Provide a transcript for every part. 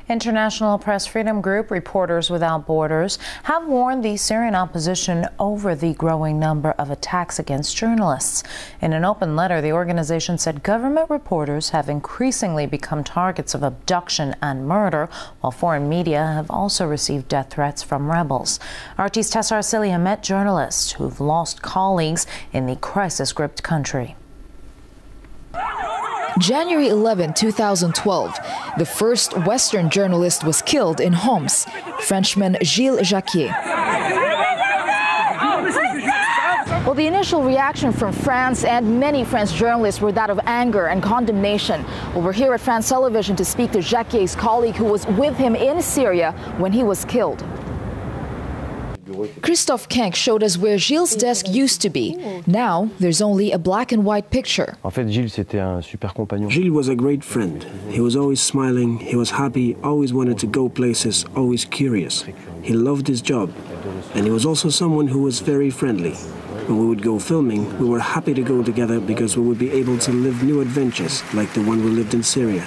International Press Freedom Group Reporters Without Borders have warned the Syrian opposition over the growing number of attacks against journalists. In an open letter, the organization said government reporters have increasingly become targets of abduction and murder, while foreign media have also received death threats from rebels. RT's Tesa Arcilla met journalists who've lost colleagues in the crisis-gripped country. January 11, 2012, the first Western journalist was killed in Homs, Frenchman Gilles Jacquier. Well, the initial reaction from France and many French journalists were that of anger and condemnation. Well, we're here at France Television to speak to Jacquier's colleague who was with him in Syria when he was killed. Christophe Kenck showed us where Gilles' desk used to be. Now, there's only a black and white picture. Gilles was a great friend. He was always smiling, he was happy, always wanted to go places, always curious. He loved his job. And he was also someone who was very friendly. When we would go filming, we were happy to go together because we would be able to live new adventures like the one we lived in Syria.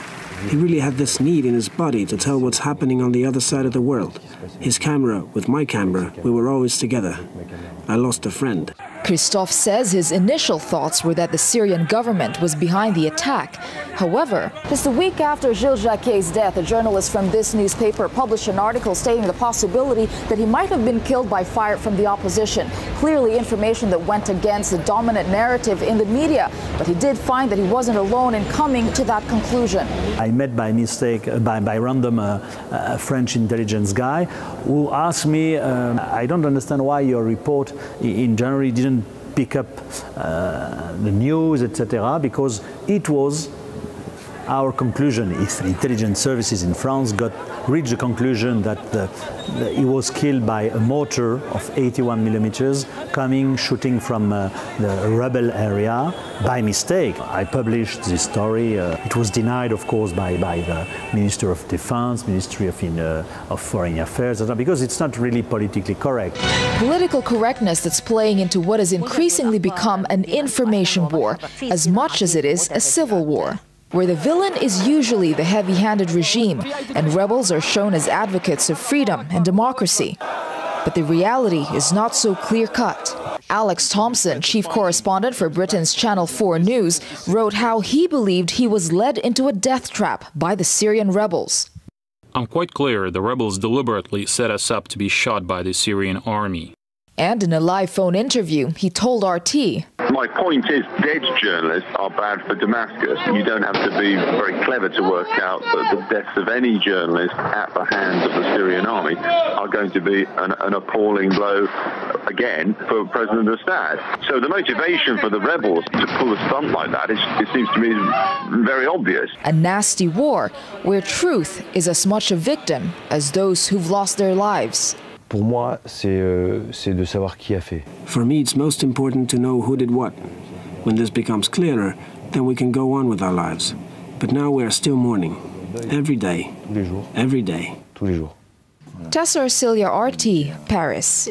He really had this need in his body to tell what's happening on the other side of the world. His camera with my camera, we were always together. I lost a friend. Christophe says his initial thoughts were that the Syrian government was behind the attack. However, just a week after Gilles Jacquier's death, a journalist from this newspaper published an article stating the possibility that he might have been killed by fire from the opposition. Clearly information that went against the dominant narrative in the media. But he did find that he wasn't alone in coming to that conclusion. I met by mistake, by random, a French intelligence guy who asked me, I don't understand why your report in January didn't pick up the news, etc., because it was our conclusion. If the intelligence services in France reached the conclusion that he was killed by a mortar of 81 millimeters shooting from the rebel area by mistake. I published this story. It was denied, of course, by the Minister of Defense, Ministry of Foreign Affairs, because it's not really politically correct. Political correctness that's playing into what has increasingly become an information war, as much as it is a civil war, where the villain is usually the heavy-handed regime and rebels are shown as advocates of freedom and democracy. But the reality is not so clear-cut. Alex Thompson, chief correspondent for Britain's Channel 4 News, wrote how he believed he was led into a death trap by the Syrian rebels. I'm quite clear the rebels deliberately set us up to be shot by the Syrian army. And in a live phone interview, he told RT, "My point is, dead journalists are bad for Damascus. You don't have to be very clever to work out that the deaths of any journalist at the hands of the Syrian army are going to be an appalling blow, again, for President Assad. So the motivation for the rebels to pull a stunt like that, it seems to me, very obvious." A nasty war where truth is as much a victim as those who've lost their lives. Pour moi, c'est de savoir qui a fait. For me, it's most important to know who did what. When this becomes clearer, then we can go on with our lives. But now we are still mourning. Every day. Tous les jours. Every day. Tous les jours. Tesa Arcilla, RT, Paris.